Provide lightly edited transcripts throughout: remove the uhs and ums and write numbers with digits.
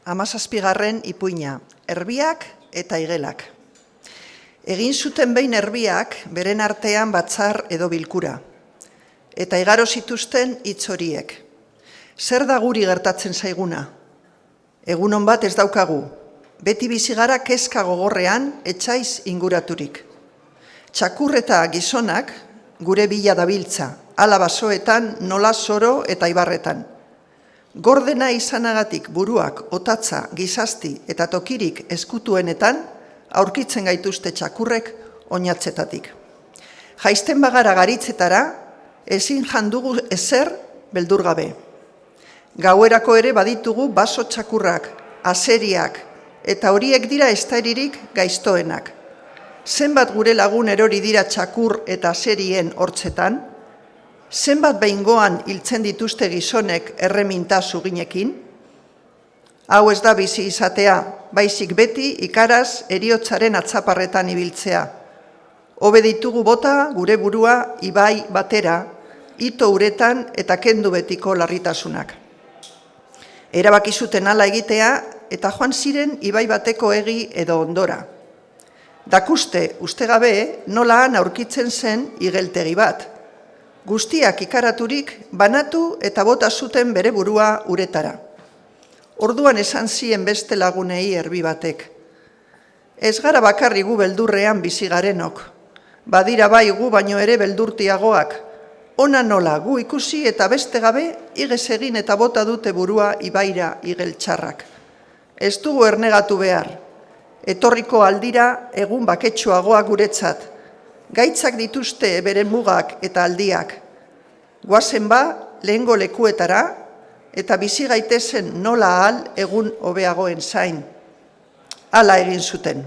17. ipuina, erbiak eta igelak. Egin zuten behin erbiak beren artean batzar edo bilkura, eta igaro zituzten hitz horiek. Zer da guri gertatzen zaiguna? Egunon bat ez daukagu, beti bizigara kezka gogorrean etxaiz inguraturik. Txakur eta gizonak gure bila dabiltza, hala basoetan, nola soro eta ibarretan. Gordena izanagatik buruak, otatza, gizasti eta tokirik eskutuenetan aurkitzen gaituzte txakurrek oinatzetatik. Jaisten bagara garitzetara, ezin jandugu ezer beldurgabe. Gauerako ere baditugu baso txakurrak, azeriak, eta horiek dira estaririk gaiztoenak. Zenbat gure lagun erori dira txakur eta azerien hortzetan? Zenbat behingoan hiltzen dituzte gizonek erreminta zuginekin? Hau ez da bizi izatea, baizik beti ikaraz heriotzaren atzaparretan ibiltzea. Hobe ditugu bota gure burua ibai batera, ito uretan eta kendu betiko larritasunak. Erabaki zuten hala egitea eta joan ziren ibai bateko egi edo ondora. Dakuste, ustegabe, nola han aurkitzen zen igeltegi bat. Guztiak ikaraturik banatu eta bota zuten bere burua uretara. Orduan esan zien beste lagunei erbi batek. Ez gara bakarri gu beldurrean bizi garenok. Badira bai gu baino ere beldurtiagoak. Ona nola gu ikusi eta beste gabe igez egin eta bota dute burua ibaira igeltxarrak. Ez dugu ernegatu behar. Etorriko aldira egun baketsuagoa guretzat. Gaitzak dituzte beren mugak eta aldiak. Goazen ba, lehengo lekuetara, eta bizi gaitezen nola ahal egun hobeagoen zain. Hala egin zuten.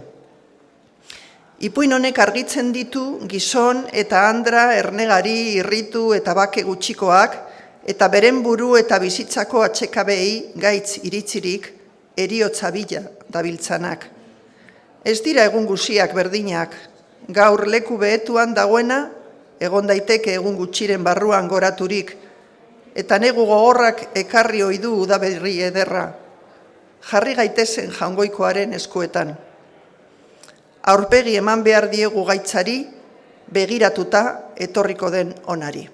Ipuin honek argitzen ditu gizon eta andra ernegari, irritu eta bake gutxikoak, eta beren buru eta bizitzako atsekabei gaitz iritzirik heriotza bila dabiltzanak. Ez dira egun guziak berdinak, gaur leku behetuan dagoena, egon daiteke egun gutxiren barruan goraturik, eta negu gogorrak ekarri ohidu udaberri ederra, jarri gaitezen jaungoikoaren eskuetan. Aurpegi eman behar diegu gaitzari, begiratuta etorriko den onari.